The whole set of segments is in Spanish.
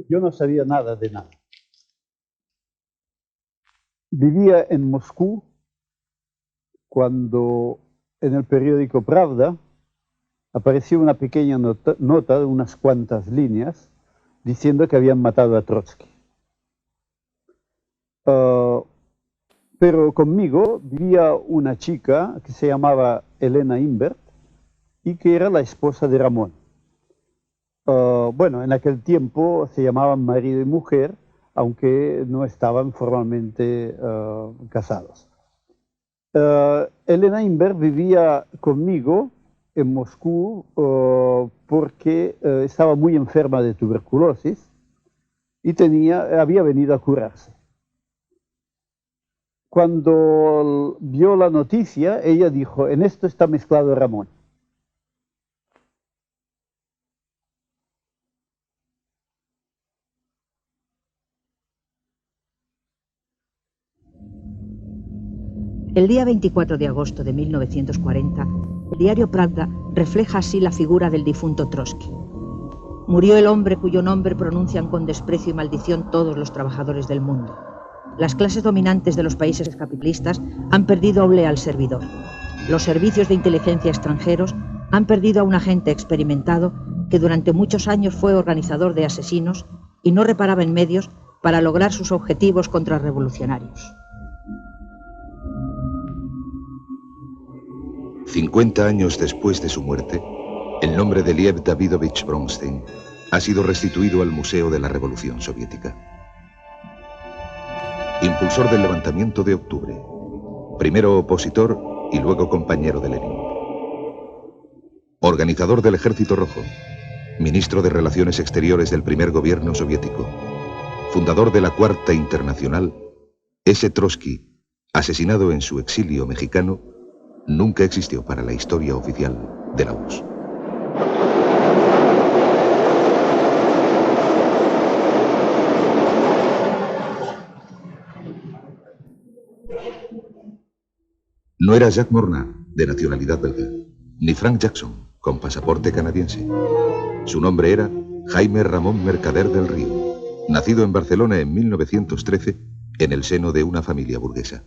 yo no sabía nada de nada. Vivía en Moscú cuando en el periódico Pravda apareció una pequeña nota de unas cuantas líneas diciendo que habían matado a Trotsky. Pero conmigo vivía una chica que se llamaba Elena Imbert y que era la esposa de Ramón. Bueno, en aquel tiempo se llamaban marido y mujer, aunque no estaban formalmente casados. Elena Imbert vivía conmigo en Moscú porque estaba muy enferma de tuberculosis y había venido a curarse. Cuando vio la noticia, ella dijo: en esto está mezclado Ramón. El día 24 de agosto de 1940, el diario Pravda refleja así la figura del difunto Trotsky. Murió el hombre cuyo nombre pronuncian con desprecio y maldición todos los trabajadores del mundo. Las clases dominantes de los países capitalistas han perdido a un leal servidor. Los servicios de inteligencia extranjeros han perdido a un agente experimentado que durante muchos años fue organizador de asesinos y no reparaba en medios para lograr sus objetivos contrarrevolucionarios. 50 años después de su muerte, el nombre de Lev Davidovich Bronstein ha sido restituido al Museo de la Revolución Soviética. Impulsor del levantamiento de octubre, primero opositor y luego compañero de Lenin. Organizador del Ejército Rojo, ministro de Relaciones Exteriores del primer gobierno soviético, fundador de la Cuarta Internacional, ese Trotsky, asesinado en su exilio mexicano, nunca existió para la historia oficial de la URSS. No era Jacques Morna, de nacionalidad belga, ni Frank Jackson, con pasaporte canadiense. Su nombre era Jaime Ramón Mercader del Río, nacido en Barcelona en 1913 en el seno de una familia burguesa.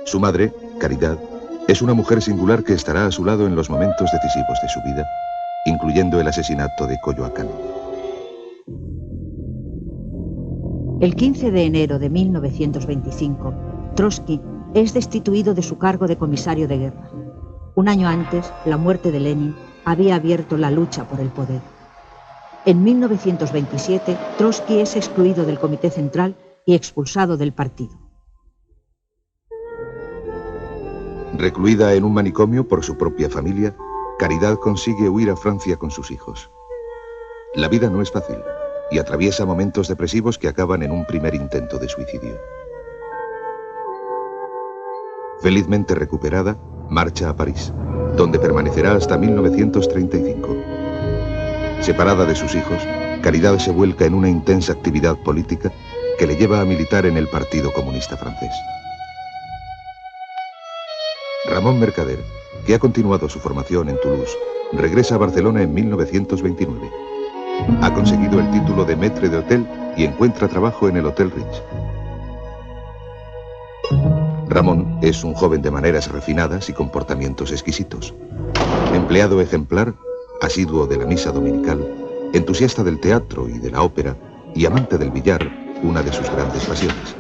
Su madre, Caridad, es una mujer singular que estará a su lado en los momentos decisivos de su vida, incluyendo el asesinato de Coyoacán. El 15 de enero de 1925, Trotsky es destituido de su cargo de comisario de guerra. Un año antes, la muerte de Lenin había abierto la lucha por el poder. En 1927, Trotsky es excluido del Comité Central y expulsado del partido. Recluida en un manicomio por su propia familia, Caridad consigue huir a Francia con sus hijos. La vida no es fácil y atraviesa momentos depresivos que acaban en un primer intento de suicidio. Felizmente recuperada, marcha a París, donde permanecerá hasta 1935. Separada de sus hijos, Caridad se vuelca en una intensa actividad política que le lleva a militar en el Partido Comunista Francés. Ramón Mercader, que ha continuado su formación en Toulouse, regresa a Barcelona en 1929. Ha conseguido el título de maître d'hôtel y encuentra trabajo en el Hotel Ritz. Ramón es un joven de maneras refinadas y comportamientos exquisitos. Empleado ejemplar, asiduo de la misa dominical, entusiasta del teatro y de la ópera y amante del billar, una de sus grandes pasiones.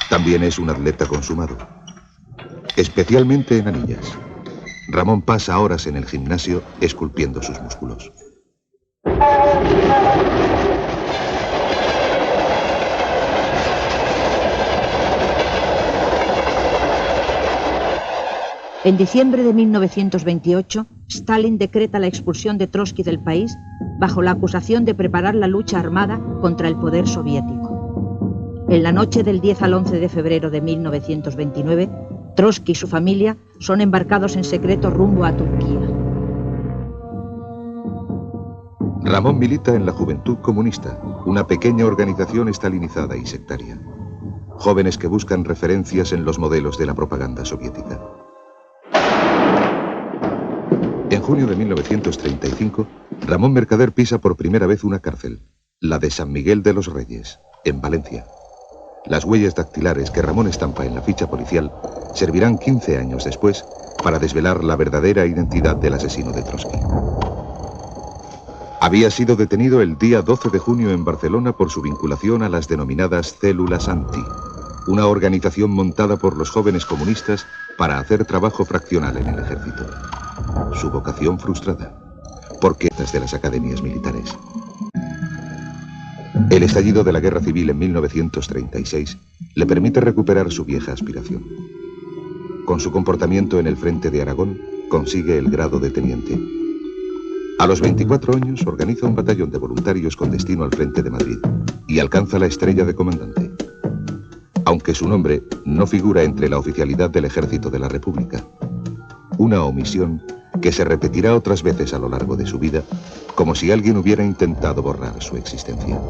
También es un atleta consumado, especialmente en anillas. Ramón pasa horas en el gimnasio esculpiendo sus músculos. En diciembre de 1928, Stalin decreta la expulsión de Trotsky del país bajo la acusación de preparar la lucha armada contra el poder soviético. En la noche del 10 al 11 de febrero de 1929, Trotsky y su familia son embarcados en secreto rumbo a Turquía. Ramón milita en la Juventud Comunista, una pequeña organización estalinizada y sectaria. Jóvenes que buscan referencias en los modelos de la propaganda soviética. En junio de 1935, Ramón Mercader pisa por primera vez una cárcel, la de San Miguel de los Reyes, en Valencia. Las huellas dactilares que Ramón estampa en la ficha policial servirán 15 años después para desvelar la verdadera identidad del asesino de Trotsky. Había sido detenido el día 12 de junio en Barcelona por su vinculación a las denominadas células anti, una organización montada por los jóvenes comunistas para hacer trabajo fraccional en el ejército. Su vocación frustrada, porque desde las academias militares. El estallido de la Guerra Civil en 1936 le permite recuperar su vieja aspiración. Con su comportamiento en el frente de Aragón, consigue el grado de teniente. A los 24 años organiza un batallón de voluntarios con destino al frente de Madrid y alcanza la estrella de comandante. Aunque su nombre no figura entre la oficialidad del Ejército de la República. Una omisión que se repetirá otras veces a lo largo de su vida, como si alguien hubiera intentado borrar su existencia.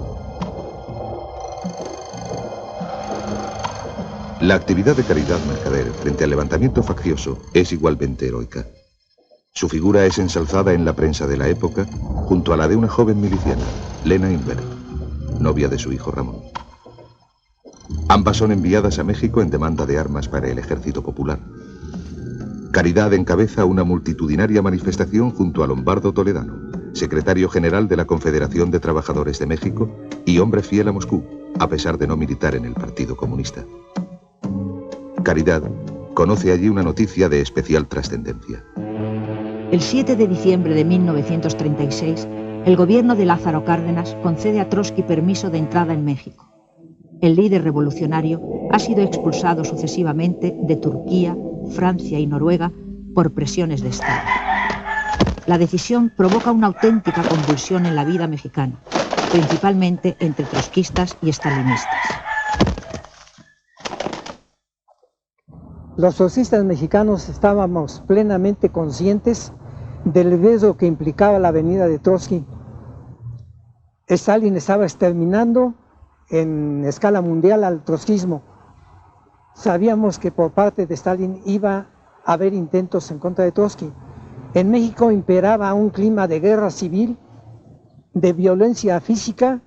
La actividad de Caridad Mercader frente al levantamiento faccioso es igualmente heroica. Su figura es ensalzada en la prensa de la época junto a la de una joven miliciana, Lena Imbert, novia de su hijo Ramón. Ambas son enviadas a México en demanda de armas para el Ejército Popular. Caridad encabeza una multitudinaria manifestación junto a Lombardo Toledano, secretario general de la Confederación de Trabajadores de México y hombre fiel a Moscú, a pesar de no militar en el Partido Comunista. Caridad conoce allí una noticia de especial trascendencia. El 7 de diciembre de 1936, el gobierno de Lázaro Cárdenas concede a Trotsky permiso de entrada en México. El líder revolucionario ha sido expulsado sucesivamente de Turquía, Francia y Noruega por presiones de Estado. La decisión provoca una auténtica convulsión en la vida mexicana, principalmente entre trotskistas y estalinistas. Los trotskistas mexicanos estábamos plenamente conscientes del riesgo que implicaba la venida de Trotsky. Stalin estaba exterminando en escala mundial al trotskismo. Sabíamos que por parte de Stalin iba a haber intentos en contra de Trotsky. En México imperaba un clima de guerra civil, de violencia física,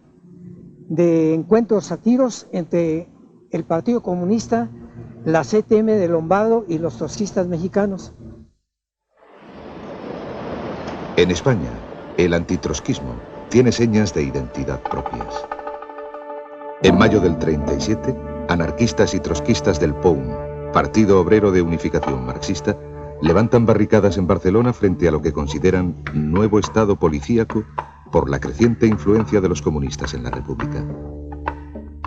de encuentros a tiros entre el Partido Comunista, la CTM de Lombardo y los trotskistas mexicanos. En España, el antitrotskismo tiene señas de identidad propias. En mayo del 37, anarquistas y trotskistas del POUM, Partido Obrero de Unificación Marxista, levantan barricadas en Barcelona frente a lo que consideran nuevo estado policíaco por la creciente influencia de los comunistas en la República.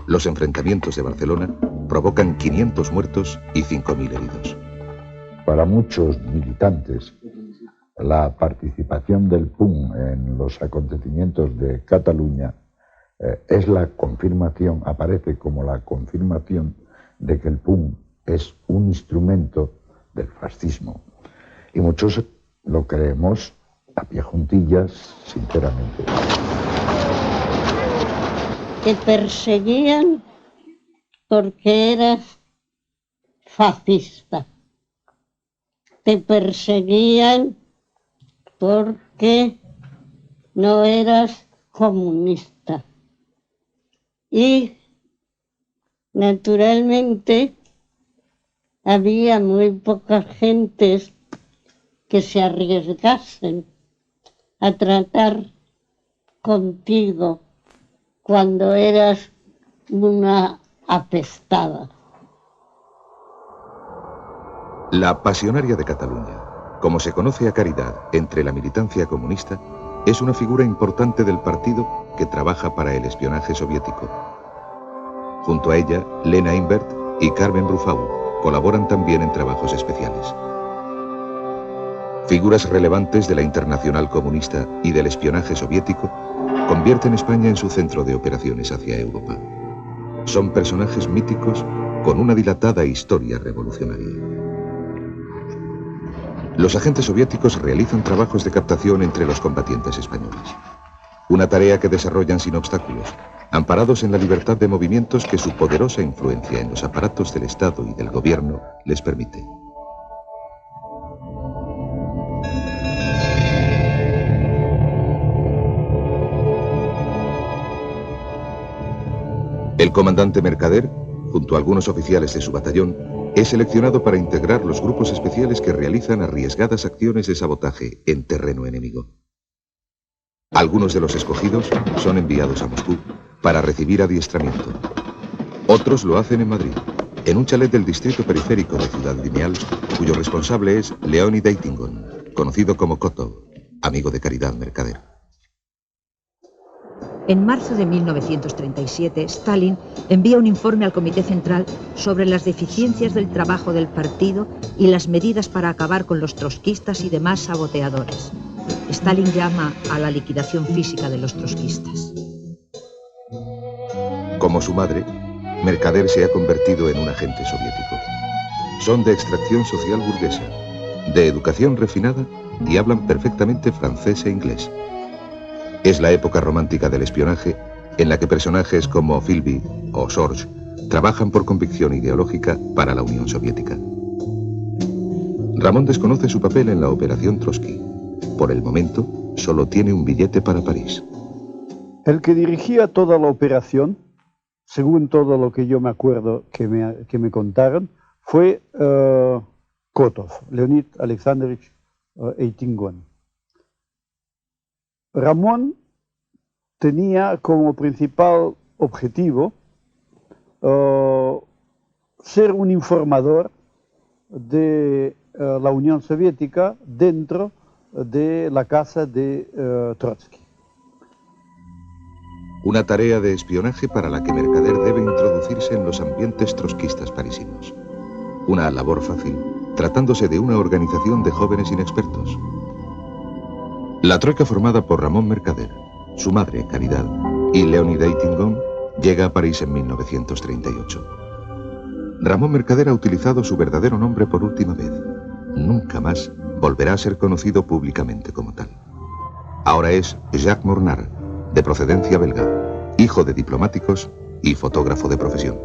Los enfrentamientos de Barcelona provocan 500 muertos y 5.000 heridos. Para muchos militantes, la participación del PUM en los acontecimientos de Cataluña es la confirmación, aparece como la confirmación de que el PUM es un instrumento del fascismo. Y muchos lo creemos a pie juntillas, sinceramente. Te perseguían porque eras fascista. Te perseguían porque no eras comunista. Y naturalmente había muy pocas gentes que se arriesgasen a tratar contigo cuando eras una apestada. La Pasionaria de Cataluña, como se conoce a Caridad entre la militancia comunista, es una figura importante del partido que trabaja para el espionaje soviético. Junto a ella, Lena Imbert y Carmen Brufau colaboran también en trabajos especiales. Figuras relevantes de la Internacional Comunista y del espionaje soviético convierten España en su centro de operaciones hacia Europa. Son personajes míticos con una dilatada historia revolucionaria. Los agentes soviéticos realizan trabajos de captación entre los combatientes españoles. Una tarea que desarrollan sin obstáculos, amparados en la libertad de movimientos que su poderosa influencia en los aparatos del Estado y del gobierno les permite. El comandante Mercader, junto a algunos oficiales de su batallón, es seleccionado para integrar los grupos especiales que realizan arriesgadas acciones de sabotaje en terreno enemigo. Algunos de los escogidos son enviados a Moscú para recibir adiestramiento. Otros lo hacen en Madrid, en un chalet del distrito periférico de Ciudad Lineal, cuyo responsable es Leonid Eitingon, conocido como Kotov, amigo de Caridad Mercader. En marzo de 1937, Stalin envía un informe al Comité Central sobre las deficiencias del trabajo del partido y las medidas para acabar con los trotskistas y demás saboteadores. Stalin llama a la liquidación física de los trotskistas. Como su madre, Mercader se ha convertido en un agente soviético. Son de extracción social burguesa, de educación refinada y hablan perfectamente francés e inglés. Es la época romántica del espionaje, en la que personajes como Philby o Sorge trabajan por convicción ideológica para la Unión Soviética. Ramón desconoce su papel en la Operación Trotsky. Por el momento, solo tiene un billete para París. El que dirigía toda la operación, según todo lo que yo me acuerdo que me contaron, fue Kotov, Leonid Alexandrovich Eitingon. Ramón tenía como principal objetivo ser un informador de la Unión Soviética dentro de la casa de Trotsky. Una tarea de espionaje para la que Mercader debe introducirse en los ambientes trotskistas parisinos. Una labor fácil, tratándose de una organización de jóvenes inexpertos. La troika formada por Ramón Mercader, su madre, Caridad, y Leonid Eitingon, llega a París en 1938. Ramón Mercader ha utilizado su verdadero nombre por última vez. Nunca más volverá a ser conocido públicamente como tal. Ahora es Jacques Mornard, de procedencia belga, hijo de diplomáticos y fotógrafo de profesión.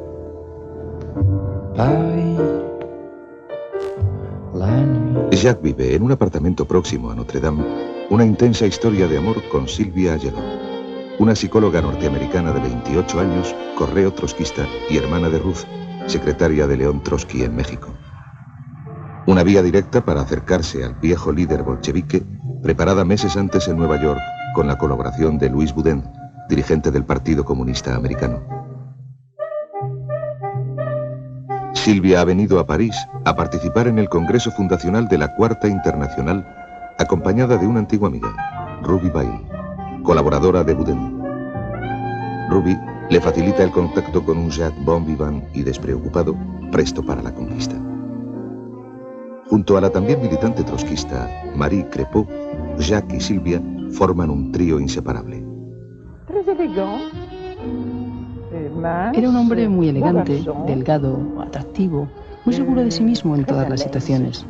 Jacques vive en un apartamento próximo a Notre Dame una intensa historia de amor con Sylvia Ayeló, una psicóloga norteamericana de 28 años, correo trotskista y hermana de Ruth, secretaria de León Trotsky en México. Una vía directa para acercarse al viejo líder bolchevique, preparada meses antes en Nueva York con la colaboración de Louis Boudin, dirigente del Partido Comunista Americano. Sylvia ha venido a París a participar en el Congreso Fundacional de la Cuarta Internacional, acompañada de una antigua amiga, Ruby Bail, colaboradora de Boudin. Ruby le facilita el contacto con un Jacques bon vivant y despreocupado, presto para la conquista. Junto a la también militante trotskista Marie Crépeau, Jacques y Sylvia forman un trío inseparable. Era un hombre muy elegante, delgado, atractivo, muy seguro de sí mismo en todas las situaciones.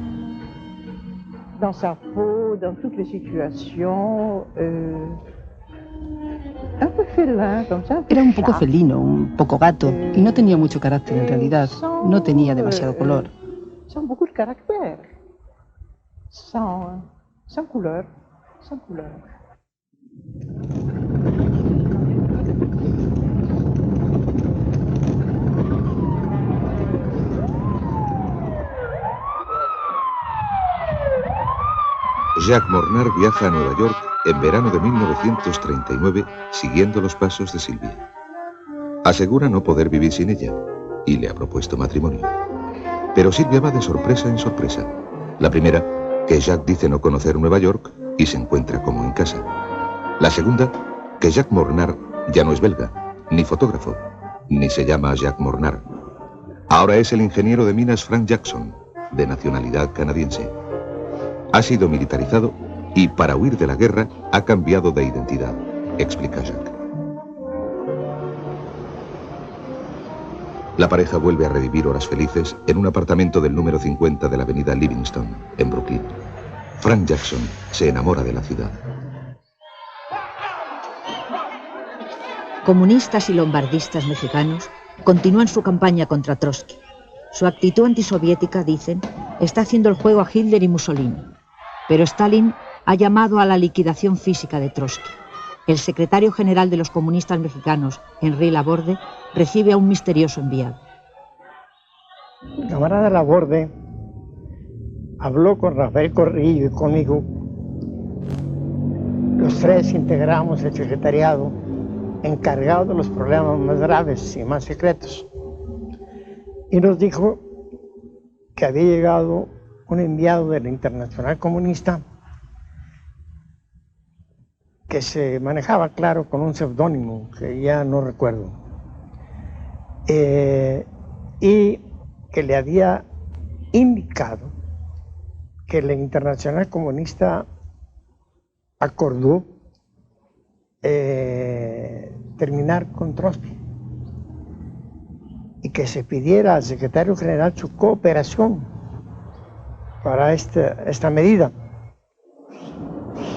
Era un poco felino, un poco gato, y no tenía mucho carácter en realidad. No tenía demasiado color. Jacques Mornard viaja a Nueva York en verano de 1939 siguiendo los pasos de Sylvia. Asegura no poder vivir sin ella y le ha propuesto matrimonio. Pero Sylvia va de sorpresa en sorpresa. La primera, que Jacques dice no conocer Nueva York y se encuentra como en casa. La segunda, que Jacques Mornard ya no es belga, ni fotógrafo, ni se llama Jacques Mornard. Ahora es el ingeniero de minas Frank Jackson, de nacionalidad canadiense. Ha sido militarizado y para huir de la guerra ha cambiado de identidad, explica Jacques. La pareja vuelve a revivir horas felices en un apartamento del número 50 de la avenida Livingston, en Brooklyn. Frank Jackson se enamora de la ciudad. Comunistas y lombardistas mexicanos continúan su campaña contra Trotsky. Su actitud antisoviética, dicen, está haciendo el juego a Hitler y Mussolini. Pero Stalin ha llamado a la liquidación física de Trotsky. el secretario general de los comunistas mexicanos, Henry Laborde, recibe a un misterioso enviado. El camarada Laborde habló con Rafael Corrillo y conmigo. Los tres integramos el secretariado encargado de los problemas más graves y más secretos. Y nos dijo que había llegado un enviado de la Internacional Comunista que se manejaba, claro, con un seudónimo que ya no recuerdo, y que le había indicado que la Internacional Comunista acordó terminar con Trotsky y que se pidiera al secretario general su cooperación para esta medida.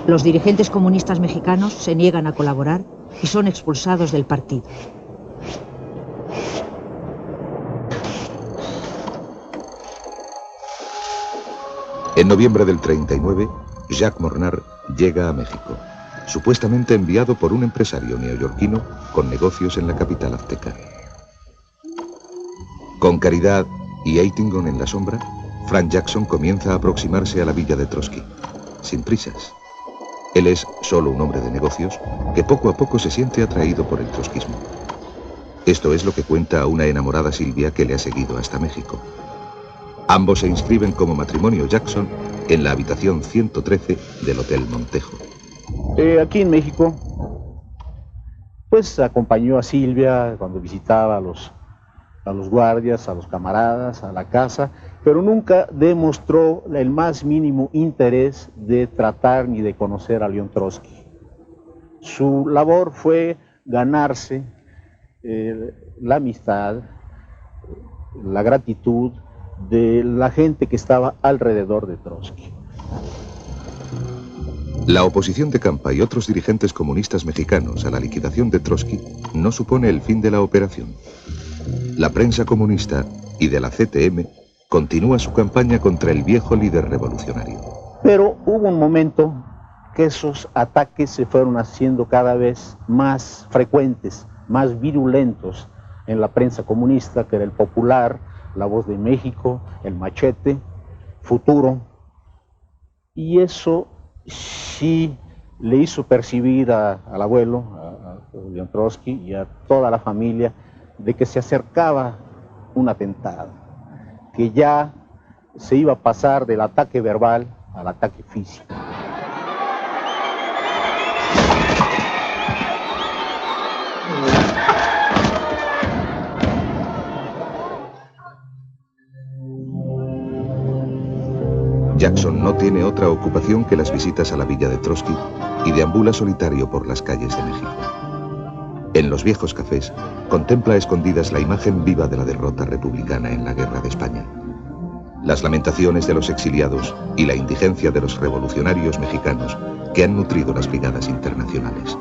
Los dirigentes comunistas mexicanos se niegan a colaborar y son expulsados del partido. En noviembre del 39, Jacques Mornar llega a México, supuestamente enviado por un empresario neoyorquino con negocios en la capital azteca. Con Caridad y Eitingon en la sombra, Frank Jackson comienza a aproximarse a la villa de Trotsky, sin prisas. Él es solo un hombre de negocios que poco a poco se siente atraído por el trotskismo. Esto es lo que cuenta a una enamorada Silvia que le ha seguido hasta México. Ambos se inscriben como matrimonio Jackson en la habitación 113 del Hotel Montejo. Aquí en México, pues acompañó a Silvia cuando visitaba a los guardias, a los camaradas, a la casa, pero nunca demostró el más mínimo interés de tratar ni de conocer a León Trotsky. Su labor fue ganarse la amistad, la gratitud de la gente que estaba alrededor de Trotsky. La oposición de Campa y otros dirigentes comunistas mexicanos a la liquidación de Trotsky no supone el fin de la operación. La prensa comunista y de la CTM continúa su campaña contra el viejo líder revolucionario. Pero hubo un momento que esos ataques se fueron haciendo cada vez más frecuentes, más virulentos en la prensa comunista, que era el Popular, La Voz de México, El Machete, Futuro, y eso sí le hizo percibir al abuelo, a León Trotsky y a toda la familia, de que se acercaba un atentado, que ya se iba a pasar del ataque verbal al ataque físico. Jackson no tiene otra ocupación que las visitas a la villa de Trotsky y deambula solitario por las calles de México. En los viejos cafés, contempla a escondidas la imagen viva de la derrota republicana en la Guerra de España. Las lamentaciones de los exiliados y la indigencia de los revolucionarios mexicanos que han nutrido las brigadas internacionales.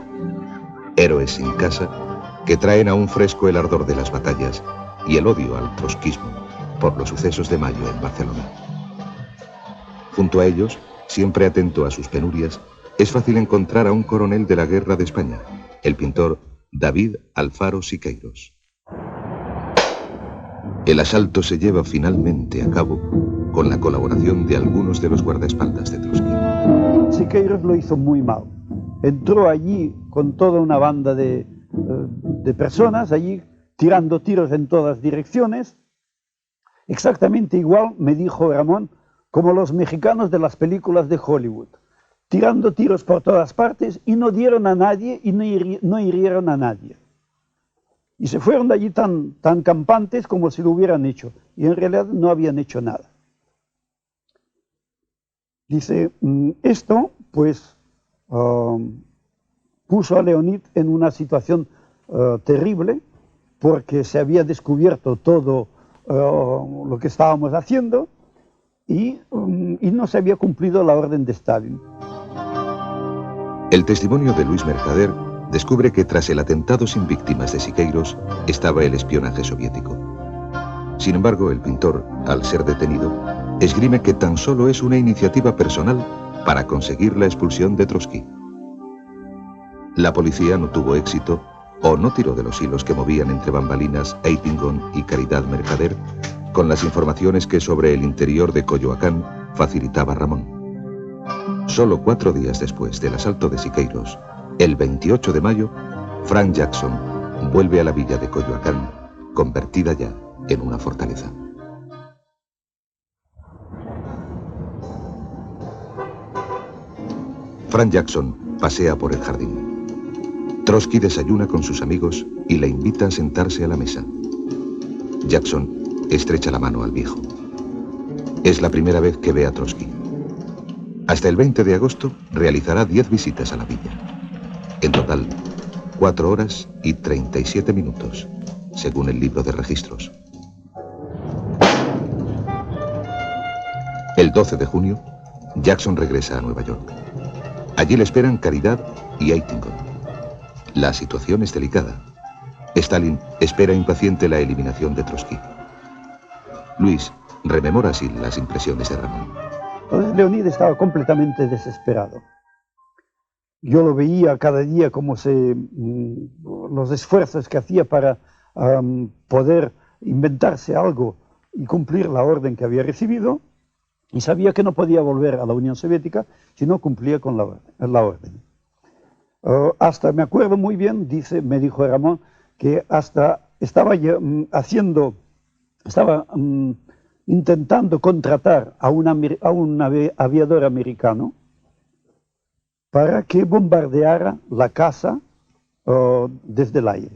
Héroes sin casa que traen aún fresco el ardor de las batallas y el odio al trotskismo por los sucesos de mayo en Barcelona. Junto a ellos, siempre atento a sus penurias, es fácil encontrar a un coronel de la Guerra de España, el pintor David Alfaro Siqueiros. El asalto se lleva finalmente a cabo con la colaboración de algunos de los guardaespaldas de Trotsky. Siqueiros lo hizo muy mal. Entró allí con toda una banda de personas, allí tirando tiros en todas direcciones. Exactamente igual, me dijo Ramón, como los mexicanos de las películas de Hollywood, tirando tiros por todas partes y no dieron a nadie y no hirieron a nadie. Y se fueron de allí tan campantes como si lo hubieran hecho, y en realidad no habían hecho nada. Dice, esto pues puso a Leonid en una situación terrible, porque se había descubierto todo lo que estábamos haciendo, y no se había cumplido la orden de Stalin. El testimonio de Luis Mercader descubre que tras el atentado sin víctimas de Siqueiros estaba el espionaje soviético. Sin embargo, el pintor, al ser detenido, esgrime que tan solo es una iniciativa personal para conseguir la expulsión de Trotsky. La policía no tuvo éxito o no tiró de los hilos que movían entre bambalinas Eitingon y Caridad Mercader con las informaciones que sobre el interior de Coyoacán facilitaba Ramón. Solo 4 días después del asalto de Siqueiros, el 28 de mayo, Frank Jackson vuelve a la villa de Coyoacán, convertida ya en una fortaleza. Frank Jackson pasea por el jardín. Trotsky desayuna con sus amigos y le invita a sentarse a la mesa. Jackson estrecha la mano al viejo. Es la primera vez que ve a Trotsky. Hasta el 20 de agosto realizará 10 visitas a la villa. En total, 4 horas y 37 minutos, según el libro de registros. El 12 de junio, Jackson regresa a Nueva York. Allí le esperan Caridad y Eitingon. La situación es delicada. Stalin espera impaciente la eliminación de Trotsky. Luis rememora así las impresiones de Ramón. Leonid estaba completamente desesperado. Yo lo veía cada día como los esfuerzos que hacía para poder inventarse algo y cumplir la orden que había recibido, y sabía que no podía volver a la Unión Soviética si no cumplía con la orden. Hasta me acuerdo muy bien, me dijo Ramón, que hasta estaba intentando contratar a un aviador americano para que bombardeara la casa desde el aire.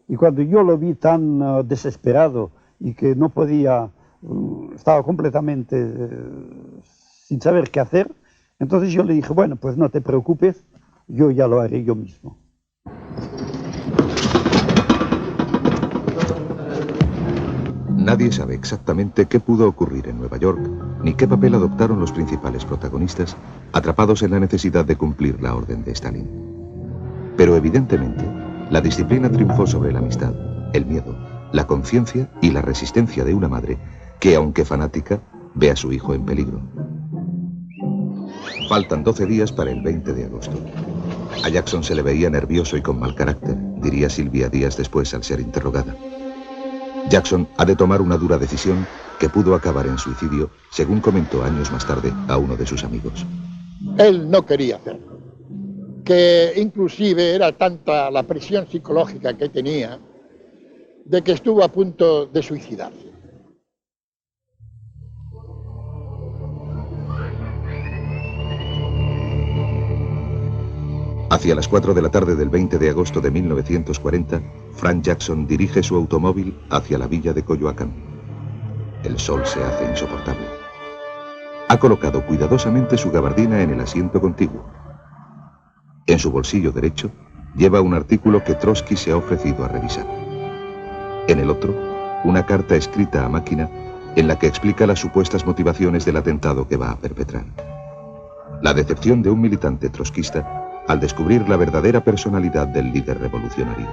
Y cuando yo lo vi tan desesperado y que no podía, estaba completamente sin saber qué hacer, entonces yo le dije, bueno, pues no te preocupes, yo ya lo haré yo mismo. Nadie sabe exactamente qué pudo ocurrir en Nueva York, ni qué papel adoptaron los principales protagonistas, atrapados en la necesidad de cumplir la orden de Stalin. Pero evidentemente, la disciplina triunfó sobre la amistad, el miedo, la conciencia y la resistencia de una madre que, aunque fanática, ve a su hijo en peligro. Faltan 12 días para el 20 de agosto. A Jackson se le veía nervioso y con mal carácter, diría Silvia días después al ser interrogada. Jackson ha de tomar una dura decisión que pudo acabar en suicidio, según comentó años más tarde a uno de sus amigos. Él no quería hacerlo, que inclusive era tanta la presión psicológica que tenía de que estuvo a punto de suicidarse. Hacia las 4 de la tarde del 20 de agosto de 1940, Frank Jackson dirige su automóvil hacia la villa de Coyoacán. El sol se hace insoportable. Ha colocado cuidadosamente su gabardina en el asiento contiguo. En su bolsillo derecho lleva un artículo que Trotsky se ha ofrecido a revisar. En el otro, una carta escrita a máquina en la que explica las supuestas motivaciones del atentado que va a perpetrar. La decepción de un militante trotskista al descubrir la verdadera personalidad del líder revolucionario.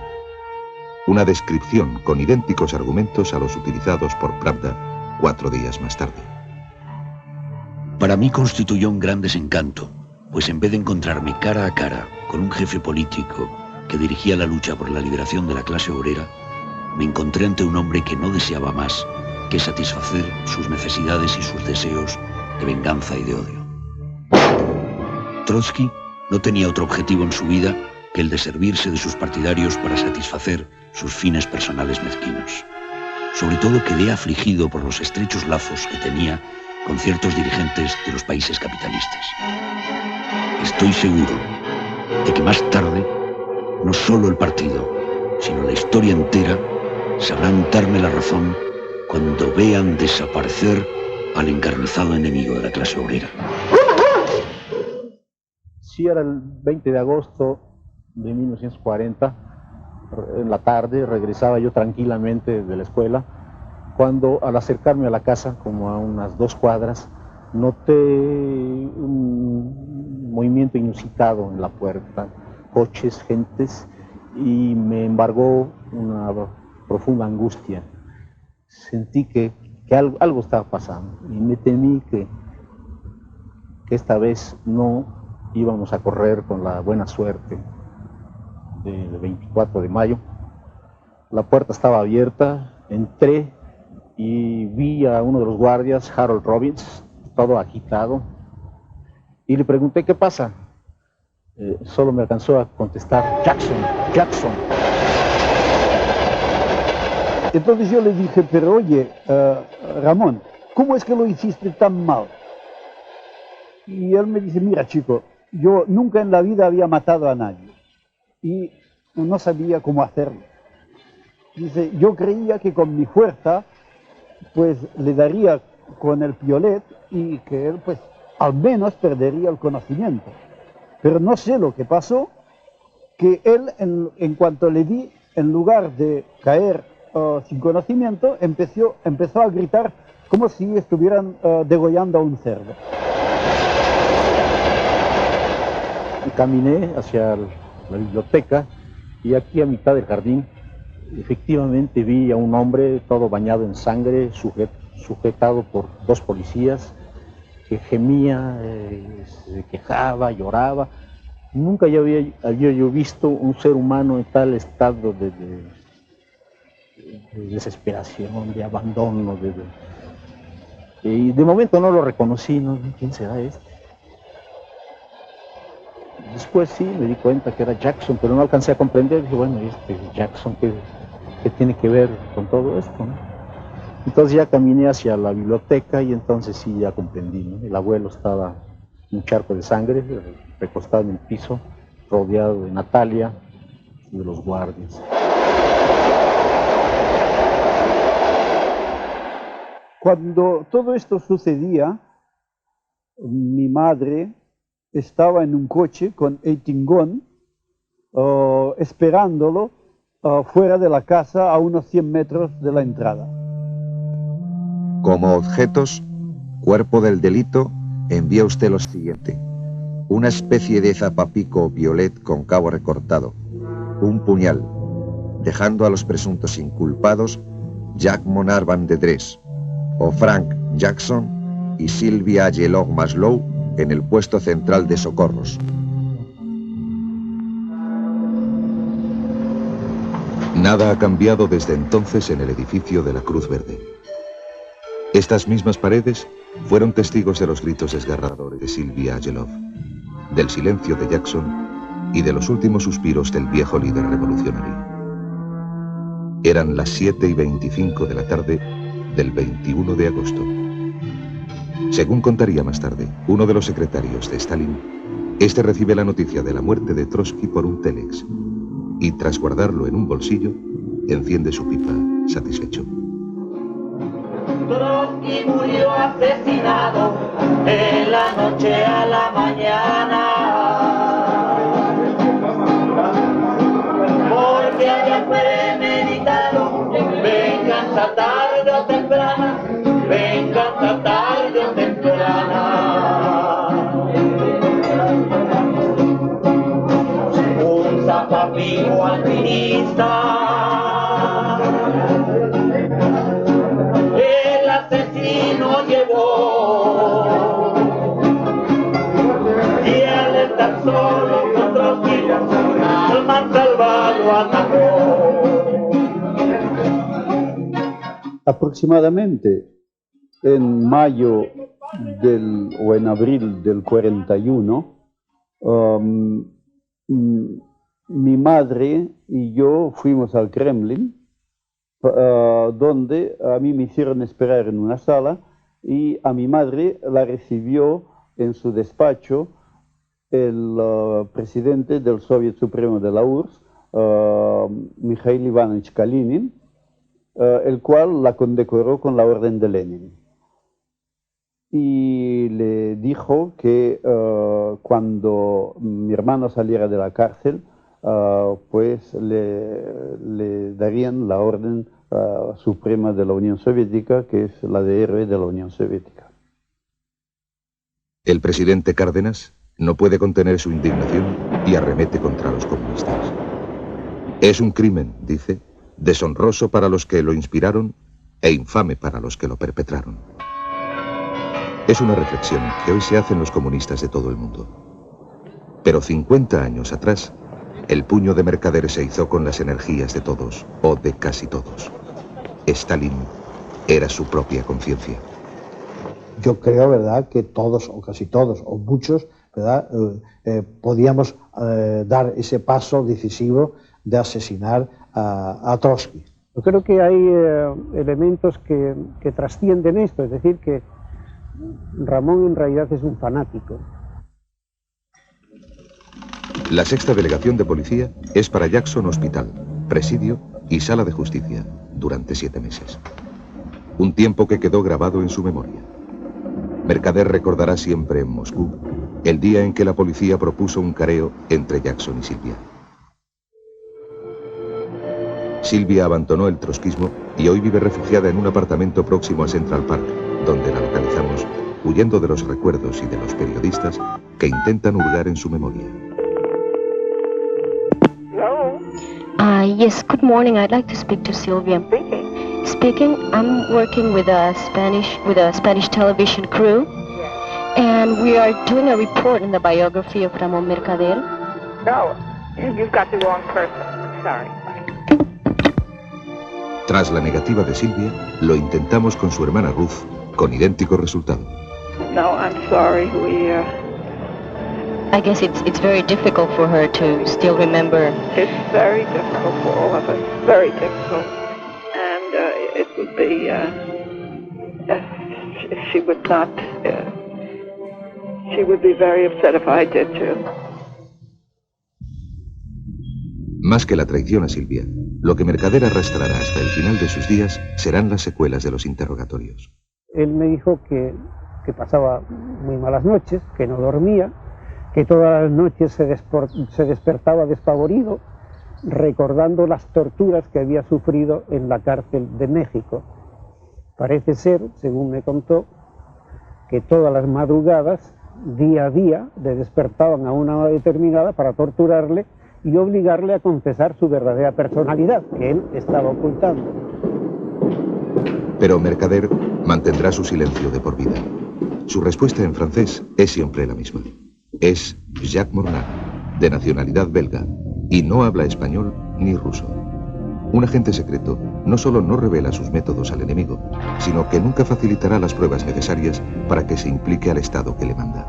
Una descripción con idénticos argumentos a los utilizados por Pravda 4 días más tarde. Para mí constituyó un gran desencanto, pues en vez de encontrarme cara a cara con un jefe político que dirigía la lucha por la liberación de la clase obrera, me encontré ante un hombre que no deseaba más que satisfacer sus necesidades y sus deseos de venganza y de odio. Trotsky no tenía otro objetivo en su vida que el de servirse de sus partidarios para satisfacer sus fines personales mezquinos. Sobre todo quedé afligido por los estrechos lazos que tenía con ciertos dirigentes de los países capitalistas. Estoy seguro de que más tarde, no solo el partido, sino la historia entera, sabrán darme la razón cuando vean desaparecer al encarnizado enemigo de la clase obrera. Sí, era el 20 de agosto de 1940, en la tarde, regresaba yo tranquilamente de la escuela, cuando al acercarme a la casa, como a unas 2 cuadras, noté un movimiento inusitado en la puerta, coches, gentes, y me embargó una profunda angustia. Sentí que algo estaba pasando y me temí que esta vez no íbamos a correr con la buena suerte del 24 de mayo. La puerta estaba abierta, entré y vi a uno de los guardias, Harold Robbins, todo agitado, y le pregunté qué pasa. Solo me alcanzó a contestar, Jackson, Jackson. Entonces yo le dije, pero oye, Ramón, ¿cómo es que lo hiciste tan mal? Y él me dice, mira chico, yo nunca en la vida había matado a nadie y no sabía cómo hacerlo. Dice, yo creía que con mi fuerza pues le daría con el piolet y que él pues al menos perdería el conocimiento. Pero no sé lo que pasó, que él en cuanto le di, en lugar de caer sin conocimiento, empezó a gritar como si estuvieran degollando a un cerdo. Y caminé hacia la biblioteca y aquí a mitad del jardín efectivamente vi a un hombre todo bañado en sangre, sujetado por dos policías, que gemía, se quejaba, lloraba. Nunca ya había yo visto un ser humano en tal estado de desesperación, de abandono. Y de momento no lo reconocí, ¿no? ¿Quién será este? Después sí me di cuenta que era Jackson, pero no alcancé a comprender. Dije, bueno, este Jackson, ¿qué tiene que ver con todo esto, ¿no? Entonces ya caminé hacia la biblioteca y entonces sí ya comprendí, ¿no? El abuelo estaba en un charco de sangre, recostado en el piso, rodeado de Natalia y de los guardias. Cuando todo esto sucedía, mi madre estaba en un coche con Eitingón, esperándolo fuera de la casa a unos 100 metros de la entrada. Como objetos, cuerpo del delito, envía usted lo siguiente: una especie de zapapico o piolet con cabo recortado, un puñal, dejando a los presuntos inculpados Jack Monar Van de Dres o Frank Jackson y Sylvia Yelog Maslow en el puesto central de socorros. Nada ha cambiado desde entonces en el edificio de la Cruz Verde. Estas mismas paredes fueron testigos de los gritos desgarradores de Sylvia Yelov, del silencio de Jackson y de los últimos suspiros del viejo líder revolucionario. Eran las 7:25 de la tarde del 21 de agosto. Según contaría más tarde uno de los secretarios de Stalin, este recibe la noticia de la muerte de Trotsky por un telex y, tras guardarlo en un bolsillo, enciende su pipa satisfecho. Trotsky murió asesinado en la noche a la mañana, porque había premeditado venganza tarde o temprana, venganza tarde o temprana. Un zapapico alpinista, el asesino llevó, y al estar solo con Trotsky, al más salvado atacó. Aproximadamente en mayo o en abril del 41, mi madre y yo fuimos al Kremlin, donde a mí me hicieron esperar en una sala y a mi madre la recibió en su despacho el presidente del Soviet Supremo de la URSS, Mikhail Ivanovich Kalinin, el cual la condecoró con la Orden de Lenin. Y le dijo que cuando mi hermano saliera de la cárcel, pues le darían la Orden Suprema de la Unión Soviética, que es la de héroe de la Unión Soviética. El presidente Cárdenas no puede contener su indignación y arremete contra los comunistas. Es un crimen, dice, deshonroso para los que lo inspiraron e infame para los que lo perpetraron. Es una reflexión que hoy se hacen los comunistas de todo el mundo. Pero 50 años atrás, El puño de Mercader se izó con las energías de todos, o de casi todos. Stalin era su propia conciencia. Yo creo, ¿verdad?, que todos, o casi todos, o muchos, ¿verdad?, podíamos dar ese paso decisivo de asesinar a Trotsky. Yo creo que hay elementos que trascienden esto, es decir, que Ramón en realidad es un fanático. La sexta delegación de policía es para Jackson hospital, presidio y sala de justicia durante 7 meses. Un tiempo que quedó grabado en su memoria. Mercader recordará siempre en Moscú el día en que la policía propuso un careo entre Jackson y Silvia. Silvia abandonó el trotskismo y hoy vive refugiada en un apartamento próximo a Central Park, donde la localizamos, huyendo de los recuerdos y de los periodistas que intentan hurgar en su memoria. Yes, good morning. I'd like to speak to Silvia. Speaking. I'm working with a Spanish television crew, and we are doing a report on the biography of Ramón Mercader. No, you've got the wrong person. Sorry. Tras la negativa de Silvia, lo intentamos con su hermana Ruth, con idéntico resultado. No, I'm sorry. I guess it's very difficult for her to still remember. It's very difficult for all of us. Very difficult. And it would be, she would be very upset if I did too. Más que la traición a Silvia, lo que Mercader arrastrará hasta el final de sus días serán las secuelas de los interrogatorios. Él me dijo que pasaba muy malas noches, que no dormía, que todas las noches se despertaba despavorido, recordando las torturas que había sufrido en la cárcel de México. Parece ser, según me contó, que todas las madrugadas, día a día, le despertaban a una hora determinada para torturarle y obligarle a confesar su verdadera personalidad, que él estaba ocultando. Pero Mercader mantendrá su silencio de por vida. Su respuesta en francés es siempre la misma. Es Jacques Mornay, de nacionalidad belga, y no habla español ni ruso. Un agente secreto no solo no revela sus métodos al enemigo, sino que nunca facilitará las pruebas necesarias para que se implique al Estado que le manda.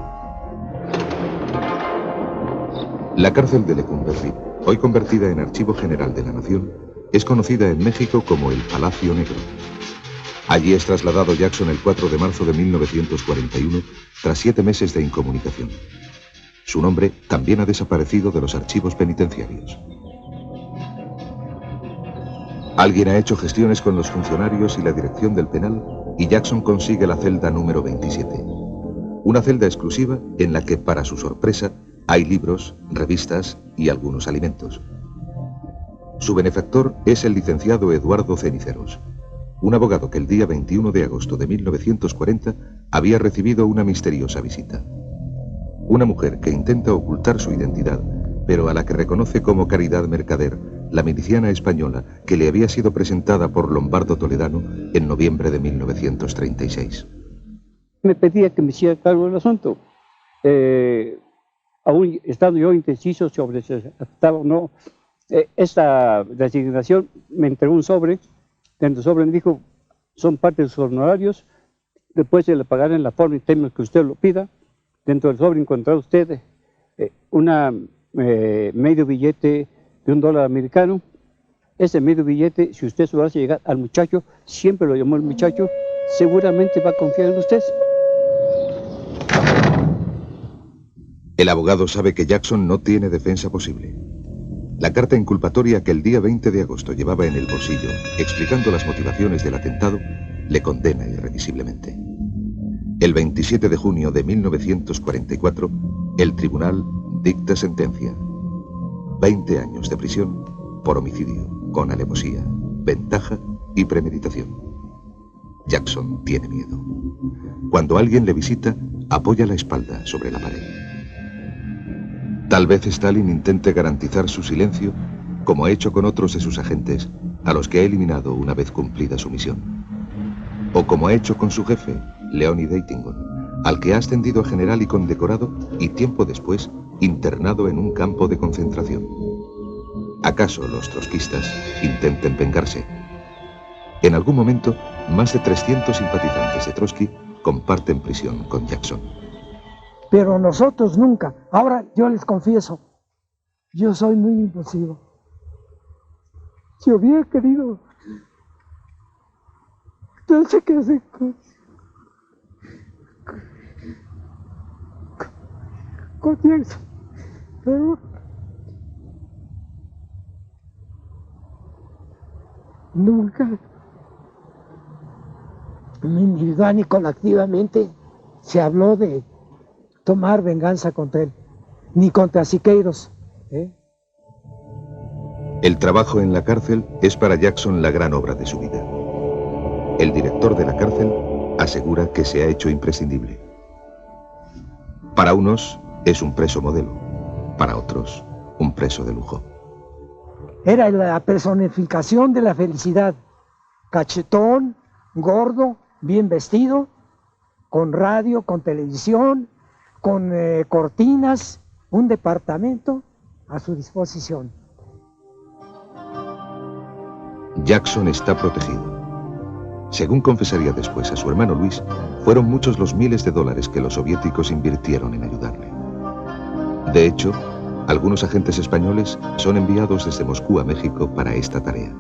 La cárcel de Lecumberri, hoy convertida en Archivo General de la Nación, es conocida en México como el Palacio Negro. Allí es trasladado Jackson el 4 de marzo de 1941, tras 7 meses de incomunicación. Su nombre también ha desaparecido de los archivos penitenciarios. Alguien ha hecho gestiones con los funcionarios y la dirección del penal y Jackson consigue la celda número 27. Una celda exclusiva en la que, para su sorpresa, hay libros, revistas y algunos alimentos. Su benefactor es el licenciado Eduardo Ceniceros, un abogado que el día 21 de agosto de 1940 había recibido una misteriosa visita. Una mujer que intenta ocultar su identidad, pero a la que reconoce como Caridad Mercader, la miliciana española que le había sido presentada por Lombardo Toledano en noviembre de 1936. Me pedía que me hiciera cargo del asunto. Aún estando yo indeciso sobre si aceptaba o no esta designación, me entregó un sobre. Dentro del sobre me dijo, son parte de sus honorarios, después se le pagará en la forma y términos que usted lo pida. Dentro del sobre encontrará usted medio billete de $1 americano. Ese medio billete, si usted se lo hace llegar al muchacho, siempre lo llamó el muchacho, seguramente va a confiar en usted. El abogado sabe que Jackson no tiene defensa posible. La carta inculpatoria que el día 20 de agosto llevaba en el bolsillo, explicando las motivaciones del atentado, le condena irrevisiblemente. El 27 de junio de 1944, el tribunal dicta sentencia. 20 años de prisión por homicidio, con alevosía, ventaja y premeditación. Jackson tiene miedo. Cuando alguien le visita, apoya la espalda sobre la pared. Tal vez Stalin intente garantizar su silencio, como ha hecho con otros de sus agentes, a los que ha eliminado una vez cumplida su misión. O como ha hecho con su jefe, Leonid Eitingon, al que ha ascendido a general y condecorado y tiempo después internado en un campo de concentración. ¿Acaso los trotskistas intenten vengarse? En algún momento, más de 300 simpatizantes de Trotsky comparten prisión con Jackson. Pero nosotros nunca. Ahora yo les confieso, yo soy muy impulsivo. Si hubiera querido, no sé qué hacer con Jackson, pero nunca, ni individual ni colectivamente, se habló de tomar venganza contra él, ni contra Siqueiros. El trabajo en la cárcel es para Jackson la gran obra de su vida. El director de la cárcel asegura que se ha hecho imprescindible. Para unos es un preso modelo, para otros un preso de lujo. Era la personificación de la felicidad. Cachetón, gordo, bien vestido, con radio, con televisión, con cortinas, un departamento a su disposición. Jackson está protegido. Según confesaría después a su hermano Luis, fueron muchos los miles de dólares que los soviéticos invirtieron en ayudarle. De hecho, algunos agentes españoles son enviados desde Moscú a México para esta tarea.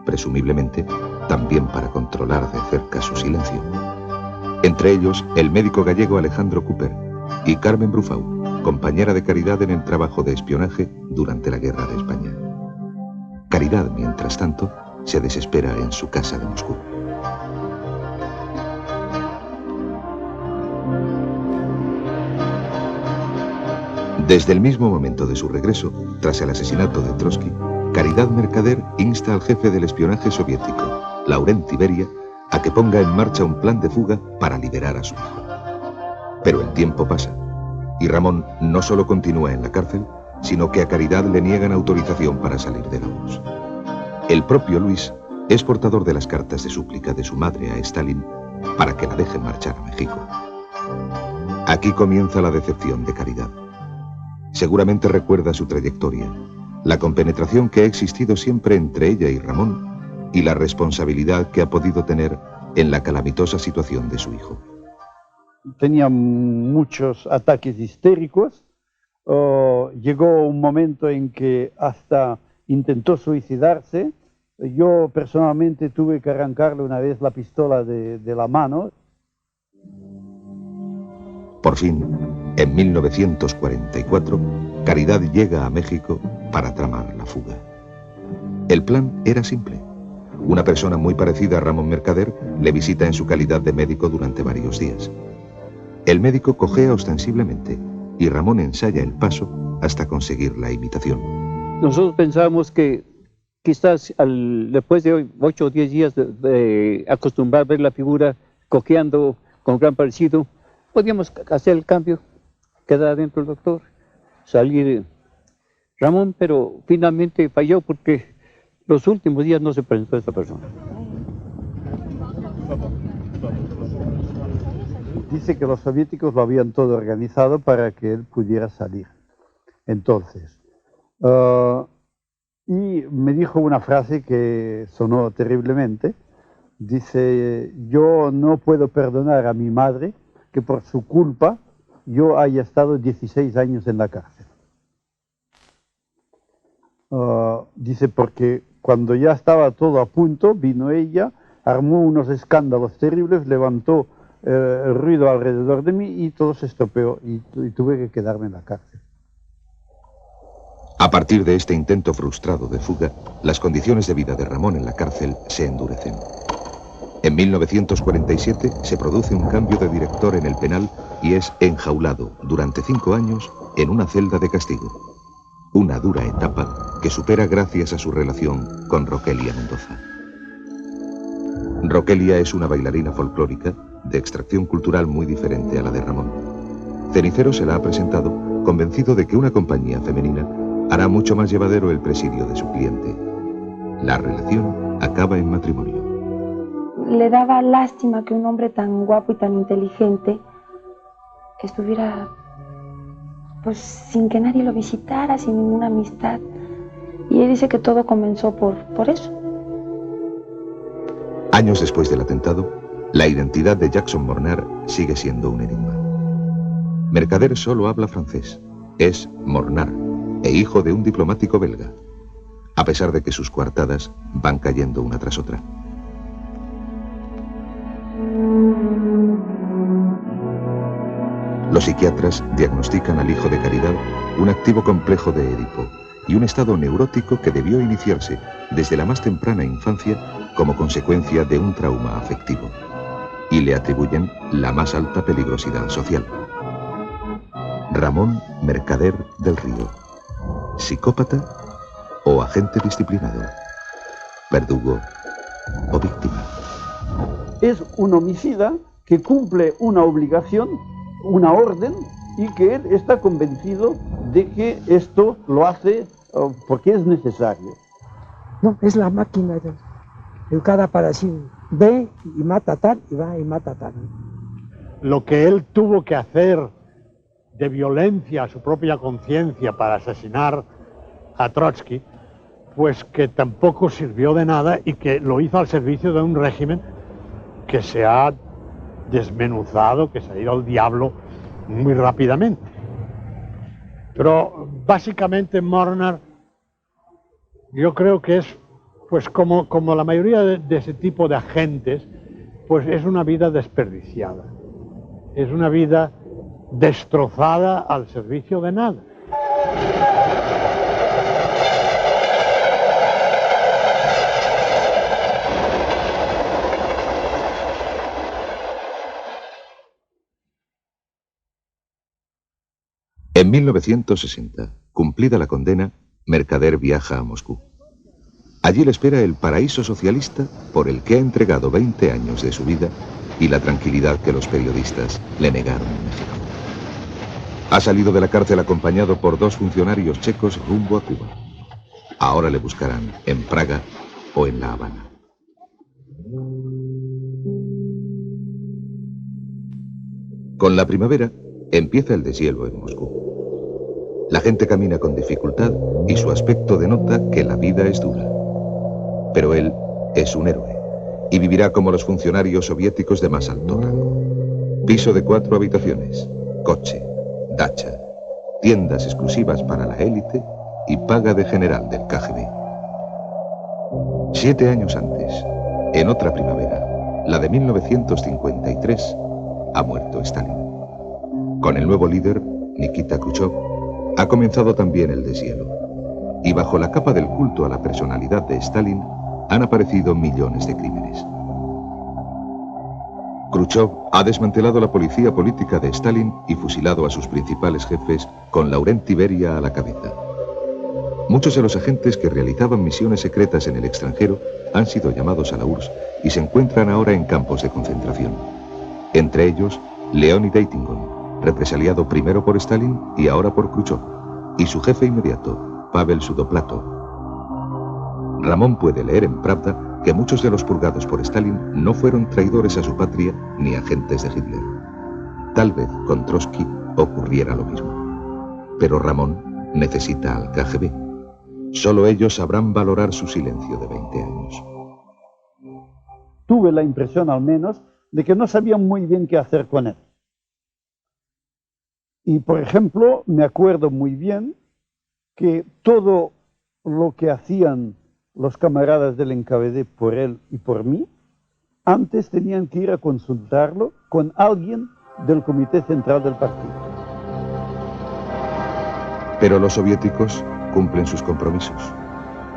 Presumiblemente, también para controlar de cerca su silencio. Entre ellos, el médico gallego Alejandro Cooper y Carmen Brufau, compañera de Caridad en el trabajo de espionaje durante la Guerra de España. Caridad, mientras tanto, se desespera en su casa de Moscú. Desde el mismo momento de su regreso, tras el asesinato de Trotsky, Caridad Mercader insta al jefe del espionaje soviético, Laurenti Beria, a que ponga en marcha un plan de fuga para liberar a su hijo. Pero el tiempo pasa, y Ramón no solo continúa en la cárcel, sino que a Caridad le niegan autorización para salir de la URSS. El propio Luis es portador de las cartas de súplica de su madre a Stalin para que la dejen marchar a México. Aquí comienza la decepción de Caridad. Seguramente recuerda su trayectoria, la compenetración que ha existido siempre entre ella y Ramón y la responsabilidad que ha podido tener en la calamitosa situación de su hijo. Tenía muchos ataques histéricos. Llegó un momento en que hasta intentó suicidarse. Yo personalmente tuve que arrancarle una vez la pistola de la mano. Por fin, en 1944, Caridad llega a México para tramar la fuga. El plan era simple. Una persona muy parecida a Ramón Mercader le visita en su calidad de médico durante varios días. El médico cojea ostensiblemente y Ramón ensaya el paso hasta conseguir la imitación. Nosotros pensábamos que quizás después de 8 o 10 días de acostumbrar a ver la figura cojeando con gran parecido, podíamos hacer el cambio, quedar adentro el doctor, salir Ramón, pero finalmente falló porque los últimos días no se presentó esta persona. Dice que los soviéticos lo habían todo organizado para que él pudiera salir. Entonces, y me dijo una frase que sonó terriblemente. Dice, yo no puedo perdonar a mi madre que por su culpa yo haya estado 16 años en la cárcel. Dice, porque cuando ya estaba todo a punto, vino ella, armó unos escándalos terribles, levantó el ruido alrededor de mí y todo se estropeó y tuve que quedarme en la cárcel. A partir de este intento frustrado de fuga, las condiciones de vida de Ramón en la cárcel se endurecen. En 1947 se produce un cambio de director en el penal y es enjaulado durante 5 años en una celda de castigo. Una dura etapa que supera gracias a su relación con Roquelia Mendoza. Roquelia es una bailarina folclórica de extracción cultural muy diferente a la de Ramón. Cenicero se la ha presentado convencido de que una compañía femenina hará mucho más llevadero el presidio de su cliente. La relación acaba en matrimonio. Le daba lástima que un hombre tan guapo y tan inteligente estuviera pues sin que nadie lo visitara, sin ninguna amistad. Y él dice que todo comenzó por eso. Años después del atentado, la identidad de Jackson Mornar sigue siendo un enigma. Mercader solo habla francés. Es Mornar, e hijo de un diplomático belga, a pesar de que sus coartadas van cayendo una tras otra. Los psiquiatras diagnostican al hijo de Caridad un activo complejo de Edipo y un estado neurótico que debió iniciarse desde la más temprana infancia como consecuencia de un trauma afectivo, y le atribuyen la más alta peligrosidad social. Ramón Mercader del Río, psicópata o agente disciplinado, verdugo o víctima. Es un homicida que cumple una obligación, una orden, y que él está convencido de que esto lo hace porque es necesario. No, es la máquina educada para decir, ve y mata tal, y va y mata tal. Lo que él tuvo que hacer de violencia a su propia conciencia para asesinar a Trotsky, pues que tampoco sirvió de nada y que lo hizo al servicio de un régimen que se ha desmenuzado, que se ha ido al diablo muy rápidamente. Pero básicamente Mornar, yo creo que es, pues como la mayoría de ese tipo de agentes, pues es una vida desperdiciada. Es una vida destrozada al servicio de nada. En 1960, cumplida la condena, Mercader viaja a Moscú. Allí le espera el paraíso socialista por el que ha entregado 20 años de su vida y la tranquilidad que los periodistas le negaron en México. Ha salido de la cárcel acompañado por 2 funcionarios checos rumbo a Cuba. Ahora le buscarán en Praga o en La Habana. Con la primavera empieza el deshielo en Moscú. La gente camina con dificultad y su aspecto denota que la vida es dura. Pero él es un héroe y vivirá como los funcionarios soviéticos de más alto rango. Piso de 4 habitaciones, coche, dacha, tiendas exclusivas para la élite y paga de general del KGB. 7 años antes, en otra primavera, la de 1953, ha muerto Stalin. Con el nuevo líder, Nikita Khrushchev, ha comenzado también el deshielo. Y bajo la capa del culto a la personalidad de Stalin han aparecido millones de crímenes. Khrushchev ha desmantelado la policía política de Stalin y fusilado a sus principales jefes con Laurenti Beria a la cabeza. Muchos de los agentes que realizaban misiones secretas en el extranjero han sido llamados a la URSS y se encuentran ahora en campos de concentración. Entre ellos, Leonid Eitingon, represaliado primero por Stalin y ahora por Khrushchev, y su jefe inmediato, Pavel Sudoplato. Ramón puede leer en Pravda que muchos de los purgados por Stalin no fueron traidores a su patria ni agentes de Hitler. Tal vez con Trotsky ocurriera lo mismo. Pero Ramón necesita al KGB. Solo ellos sabrán valorar su silencio de 20 años. Tuve la impresión, al menos, de que no sabían muy bien qué hacer con él. Y, por ejemplo, me acuerdo muy bien que todo lo que hacían los camaradas del NKVD por él y por mí, antes tenían que ir a consultarlo con alguien del Comité Central del Partido. Pero los soviéticos cumplen sus compromisos.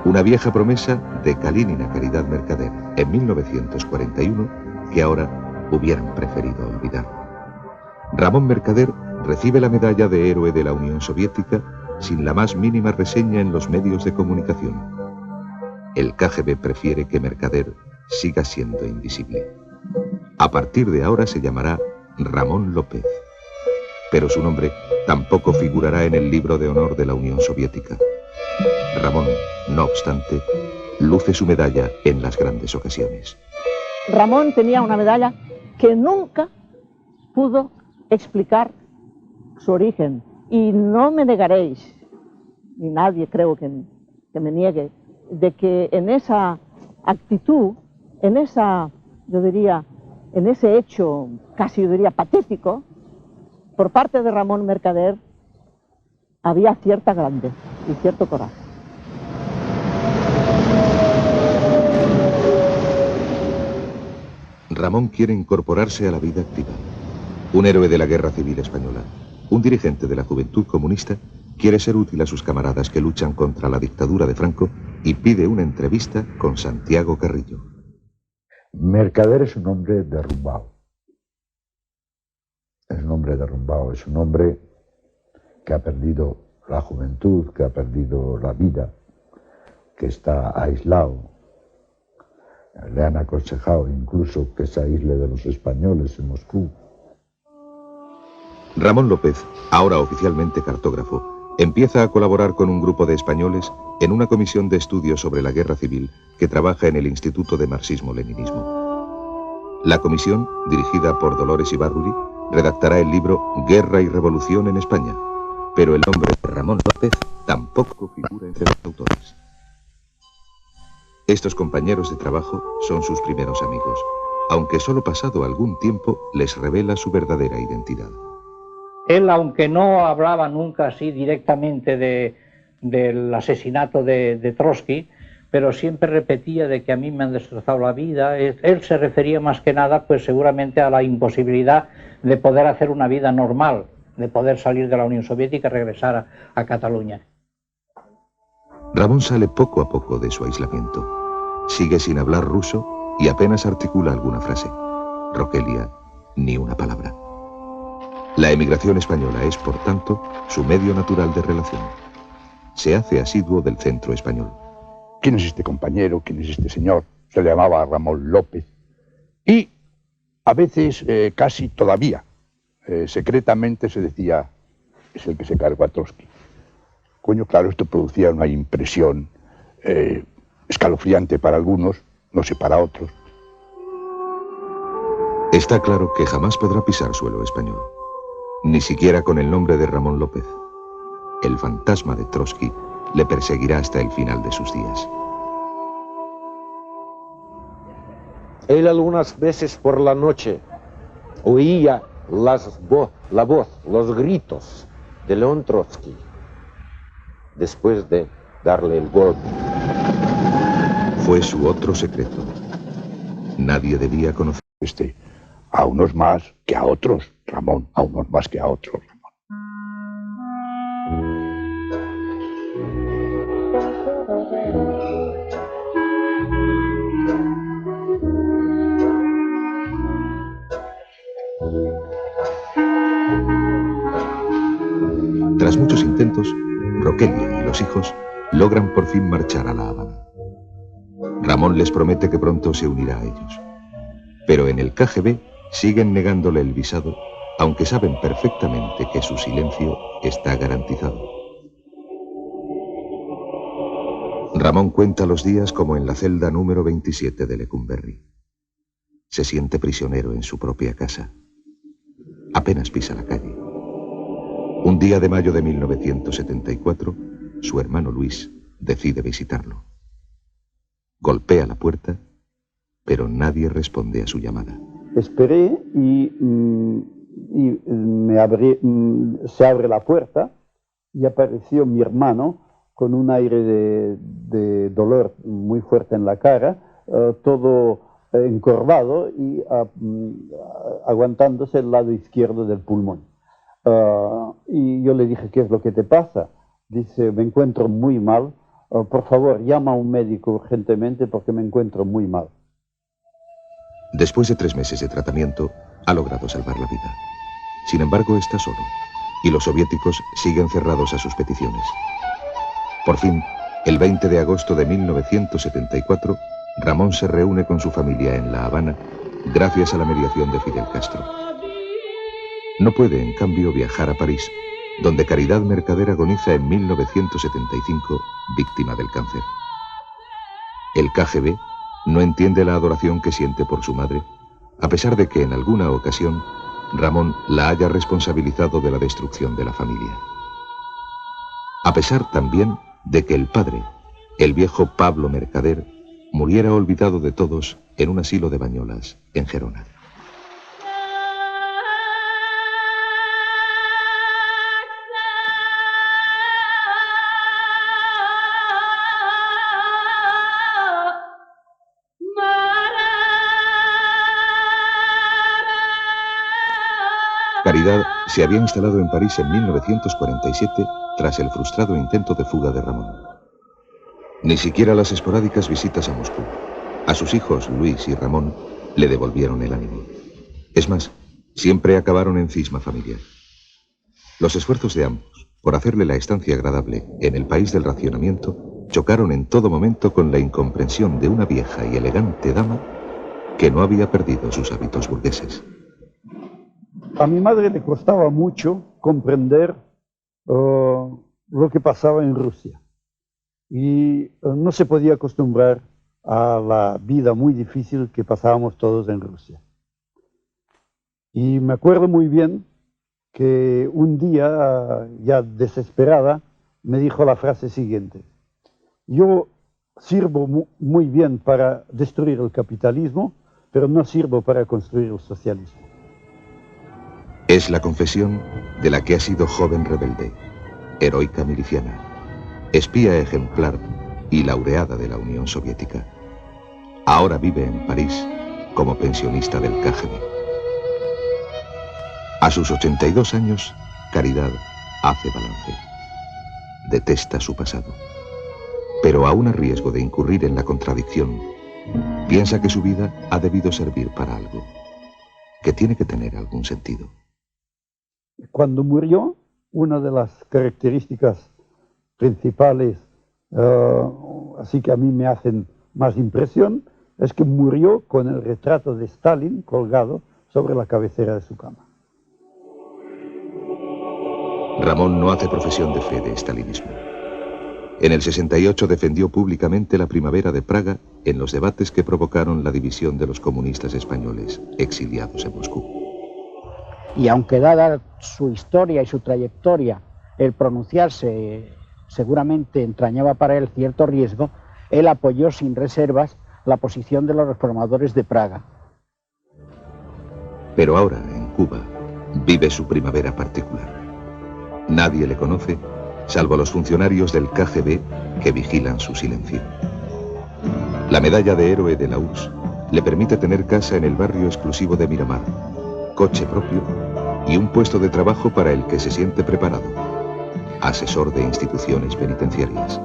Una vieja promesa de Kalínina Caridad Mercader en 1941 que ahora hubieran preferido olvidar. Ramón Mercader recibe la medalla de héroe de la Unión Soviética sin la más mínima reseña en los medios de comunicación. El KGB prefiere que Mercader siga siendo invisible. A partir de ahora se llamará Ramón López, pero su nombre tampoco figurará en el libro de honor de la Unión Soviética. Ramón, no obstante, luce su medalla en las grandes ocasiones. Ramón tenía una medalla que nunca pudo explicar su origen, y no me negaréis, ni nadie creo que que me niegue, de que en esa actitud, en esa, yo diría, en ese hecho casi yo diría patético, por parte de Ramón Mercader había cierta grandeza y cierto coraje. Ramón quiere incorporarse a la vida activa. Un héroe de la Guerra Civil Española, un dirigente de la Juventud Comunista, quiere ser útil a sus camaradas que luchan contra la dictadura de Franco y pide una entrevista con Santiago Carrillo. Mercader es un hombre derrumbado. Es un hombre derrumbado, es un hombre que ha perdido la juventud, que ha perdido la vida, que está aislado. Le han aconsejado incluso que se aísle de los españoles en Moscú. Ramón López, ahora oficialmente cartógrafo, empieza a colaborar con un grupo de españoles en una comisión de estudios sobre la guerra civil que trabaja en el Instituto de Marxismo-Leninismo. La comisión, dirigida por Dolores Ibarruri, redactará el libro Guerra y Revolución en España, pero el nombre de Ramón López tampoco figura entre los autores. Estos compañeros de trabajo son sus primeros amigos, aunque solo pasado algún tiempo les revela su verdadera identidad. Él, aunque no hablaba nunca así directamente del asesinato de Trotsky, pero siempre repetía de que a mí me han destrozado la vida. Él se refería más que nada, pues seguramente a la imposibilidad de poder hacer una vida normal, de poder salir de la Unión Soviética y regresar a Cataluña. Ramón sale poco a poco de su aislamiento. Sigue sin hablar ruso y apenas articula alguna frase. Roquelia, ni una palabra. La emigración española es, por tanto, su medio natural de relación. Se hace asiduo del centro español. ¿Quién es este compañero? ¿Quién es este señor? Se le llamaba Ramón López. Y a veces, casi todavía, secretamente se decía, es el que se cargó a Trotsky. Coño, claro, esto producía una impresión escalofriante para algunos, no sé para otros. Está claro que jamás podrá pisar suelo español, ni siquiera con el nombre de Ramón López. El fantasma de Trotsky le perseguirá hasta el final de sus días. Él algunas veces por la noche oía la voz, los gritos de León Trotsky después de darle el golpe. Fue su otro secreto. Nadie debía conocer. A unos más que a otros, Ramón, a unos más que a otros. Tras muchos intentos, Roquelia y los hijos logran por fin marchar a La Habana. Ramón les promete que pronto se unirá a ellos. Pero en el KGB siguen negándole el visado, aunque saben perfectamente que su silencio está garantizado. Ramón cuenta los días como en la celda número 27 de Lecumberri. Se siente prisionero en su propia casa. Apenas pisa la calle. Un día de mayo de 1974, su hermano Luis decide visitarlo. Golpea la puerta, pero nadie responde a su llamada. Esperé y se abre la puerta y apareció mi hermano con un aire de dolor muy fuerte en la cara, todo encorvado y aguantándose el lado izquierdo del pulmón. Y yo le dije, ¿qué es lo que te pasa? Dice, me encuentro muy mal, por favor, llama a un médico urgentemente porque me encuentro muy mal. Después de 3 meses de tratamiento, ha logrado salvar la vida. Sin embargo, está solo, y los soviéticos siguen cerrados a sus peticiones. Por fin, el 20 de agosto de 1974, Ramón se reúne con su familia en La Habana, gracias a la mediación de Fidel Castro. No puede, en cambio, viajar a París, donde Caridad Mercader agoniza en 1975, víctima del cáncer. El KGB no entiende la adoración que siente por su madre, a pesar de que en alguna ocasión Ramón la haya responsabilizado de la destrucción de la familia. A pesar también de que el padre, el viejo Pablo Mercader muriera olvidado de todos en un asilo de Bañolas, en Gerona. Caridad se había instalado en París en 1947 tras el frustrado intento de fuga de Ramón. Ni siquiera las esporádicas visitas a Moscú. A sus hijos, Luis y Ramón, le devolvieron el ánimo. Es más, siempre acabaron en cisma familiar. Los esfuerzos de ambos por hacerle la estancia agradable en el país del racionamiento chocaron en todo momento con la incomprensión de una vieja y elegante dama que no había perdido sus hábitos burgueses. A mi madre le costaba mucho comprender lo que pasaba en Rusia y no se podía acostumbrar a la vida muy difícil que pasábamos todos en Rusia. Y me acuerdo muy bien que un día, ya desesperada, me dijo la frase siguiente: yo sirvo muy bien para destruir el capitalismo, pero no sirvo para construir el socialismo. Es la confesión de la que ha sido joven rebelde, heroica miliciana, espía ejemplar y laureada de la Unión Soviética. Ahora vive en París como pensionista del KGB. A sus 82 años, Caridad hace balance. Detesta su pasado, pero aún a riesgo de incurrir en la contradicción, piensa que su vida ha debido servir para algo, que tiene que tener algún sentido. Cuando murió, una de las características principales, así que a mí me hacen más impresión, es que murió con el retrato de Stalin colgado sobre la cabecera de su cama. Ramón no hace profesión de fe de stalinismo. En el 68 defendió públicamente la primavera de Praga en los debates que provocaron la división de los comunistas españoles exiliados en Moscú. Y aunque dada su historia y su trayectoria, el pronunciarse seguramente entrañaba para él cierto riesgo, él apoyó sin reservas la posición de los reformadores de Praga. Pero ahora, en Cuba, vive su primavera particular. Nadie le conoce, salvo los funcionarios del KGB que vigilan su silencio. La medalla de héroe de la URSS le permite tener casa en el barrio exclusivo de Miramar, coche propio y un puesto de trabajo para el que se siente preparado: asesor de instituciones penitenciarias.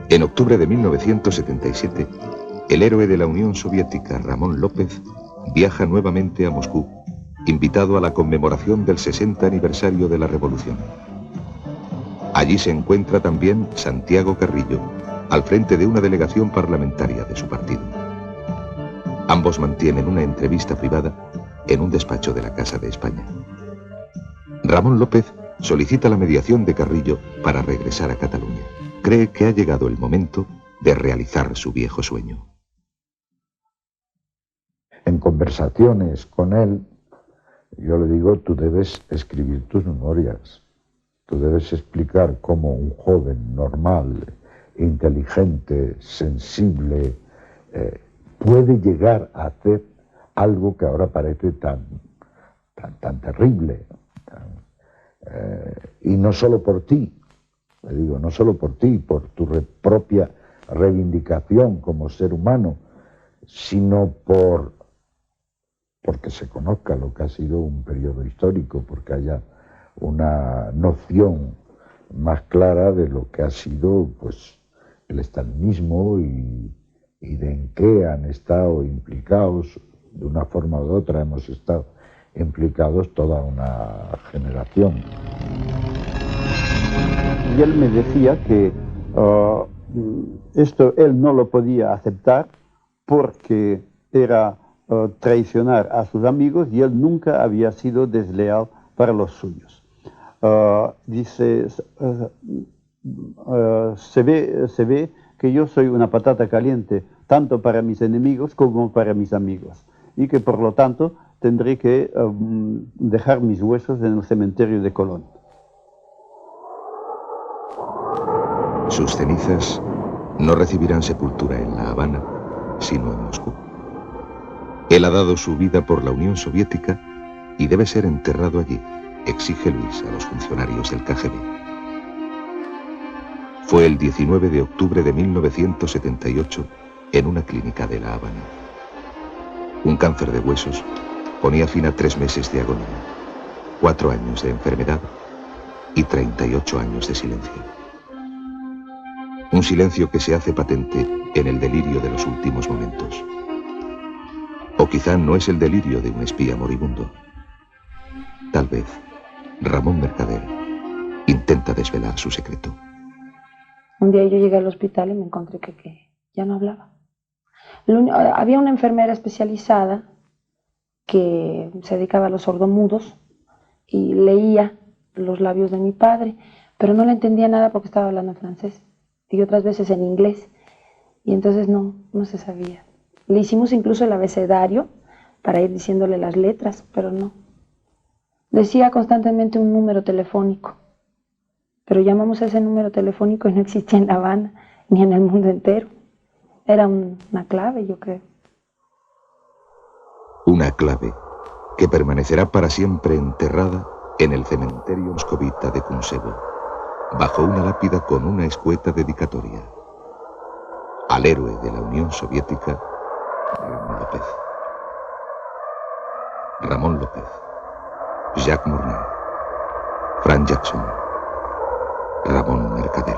En octubre de 1977, el héroe de la Unión Soviética, Ramón López, viaja nuevamente a Moscú, invitado a la conmemoración del 60 aniversario de la Revolución. Allí se encuentra también Santiago Carrillo, al frente de una delegación parlamentaria de su partido. Ambos mantienen una entrevista privada en un despacho de la Casa de España. Ramón López solicita la mediación de Carrillo para regresar a Cataluña. Cree que ha llegado el momento de realizar su viejo sueño. En conversaciones con él, yo le digo: tú debes escribir tus memorias, tú debes explicar cómo un joven normal, inteligente, sensible, puede llegar a hacer algo que ahora parece tan terrible. Y no solo por ti, le digo, no solo por ti, por tu propia reivindicación como ser humano, sino porque se conozca lo que ha sido un periodo histórico, porque haya una noción más clara de lo que ha sido, pues, el estalinismo y de en qué han estado implicados, de una forma u otra hemos estado implicados toda una generación. Y él me decía que esto él no lo podía aceptar porque era traicionar a sus amigos y él nunca había sido desleal para los suyos. Dice, se ve que yo soy una patata caliente tanto para mis enemigos como para mis amigos y que por lo tanto tendré que dejar mis huesos en el cementerio de Colón. Sus cenizas no recibirán sepultura en La Habana, sino en Moscú. Él ha dado su vida por la Unión Soviética y debe ser enterrado allí, exige Luis a los funcionarios del KGB. Fue el 19 de octubre de 1978 en una clínica de La Habana. Un cáncer de huesos ponía fin a 3 meses de agonía, 4 años de enfermedad y 38 años de silencio. Un silencio que se hace patente en el delirio de los últimos momentos. O quizá no es el delirio de un espía moribundo. Tal vez Ramón Mercader intenta desvelar su secreto. Un día yo llegué al hospital y me encontré que ya no hablaba. Había una enfermera especializada que se dedicaba a los sordomudos y leía los labios de mi padre, pero no le entendía nada porque estaba hablando en francés y otras veces en inglés, y entonces no se sabía. Le hicimos incluso el abecedario para ir diciéndole las letras, pero no. Decía constantemente un número telefónico, pero llamamos a ese número telefónico y no existía en La Habana ni en el mundo entero. Era una clave, yo creo. Una clave que permanecerá para siempre enterrada en el cementerio moscovita de Kunsevo, bajo una lápida con una escueta dedicatoria al héroe de la Unión Soviética, Ramón López. Ramón López, Jacques Morny, Frank Jackson, Ramón Mercader.